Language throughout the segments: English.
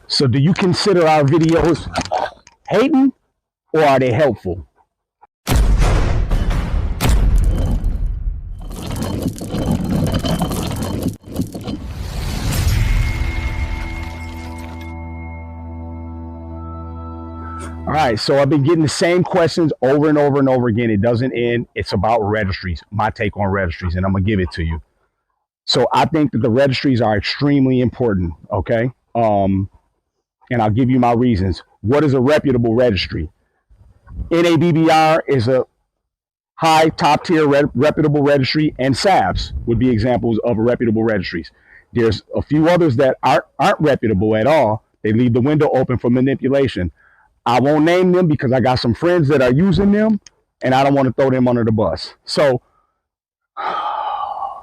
So do you consider our videos hating or are they helpful? All right, so I've been getting the same questions over and over and over again. It doesn't end. It's about registries, my take on registries, and I'm gonna give it to you. So I think that the registries are extremely important. Okay, and I'll give you my reasons. What is a reputable registry? NABBR is a high top tier reputable registry, and SAVS would be examples of reputable registries. There's a few others that aren't reputable at all. They leave the window open for manipulation. I won't name them because I got some friends that are using them and I don't want to throw them under the bus. So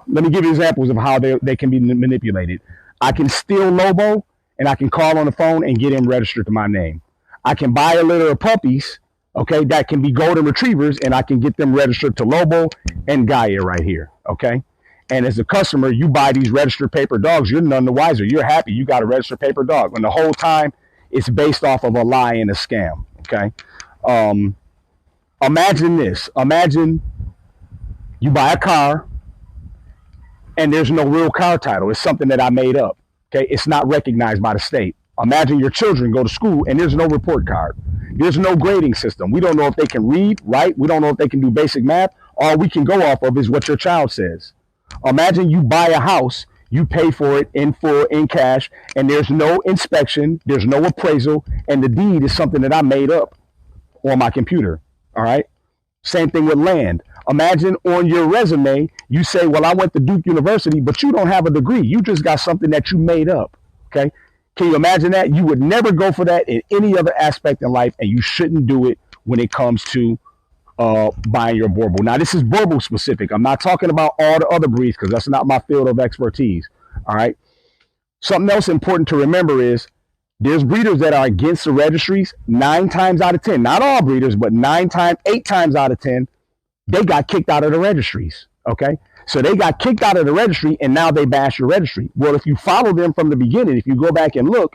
let me give you examples of how they can be manipulated. I can steal Lobo and I can call on the phone and get him registered to my name. I can buy a litter of puppies, okay, that can be golden retrievers, and I can get them registered to Lobo and Gaia right here, okay? And as a customer, you buy these registered paper dogs, you're none the wiser. You're happy you got a registered paper dog. And the whole time, it's based off of a lie and a scam, okay? Imagine this. Imagine you buy a car and there's no real car title. It's something that I made up, okay? It's not recognized by the state. Imagine your children go to school and there's no report card. There's no grading system. We don't know if they can read, write. We don't know if they can do basic math. All we can go off of is what your child says. Imagine you buy a house, you pay for it in full, in cash, and there's no inspection, there's no appraisal, and the deed is something that I made up on my computer, all right? Same thing with land. Imagine on your resume, you say, well, I went to Duke University, but you don't have a degree. You just got something that you made up, okay? Can you imagine that? You would never go for that in any other aspect in life, and you shouldn't do it when it comes to buying your Boerboel. Now, this is Boerboel specific. I'm not talking about all the other breeds because that's not my field of expertise, all right? Something else important to remember is there's breeders that are against the registries 9 times out of 10. Not all breeders, but 8 times out of 10, they got kicked out of the registries, okay? So they got kicked out of the registry and now they bash your registry. Well, if you follow them from the beginning, if you go back and look,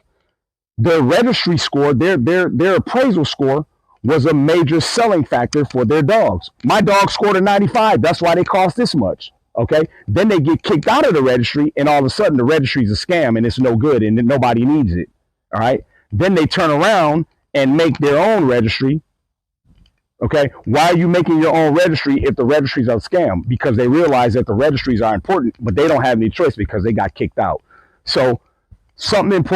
their registry score, their appraisal score was a major selling factor for their dogs. My dog scored a 95. That's why they cost this much, okay? Then they get kicked out of the registry and all of a sudden the registry's a scam and it's no good and nobody needs it, all right? Then they turn around and make their own registry. Okay, why are you making your own registry if the registries are a scam? Because they realize that the registries are important, but they don't have any choice because they got kicked out. So something important.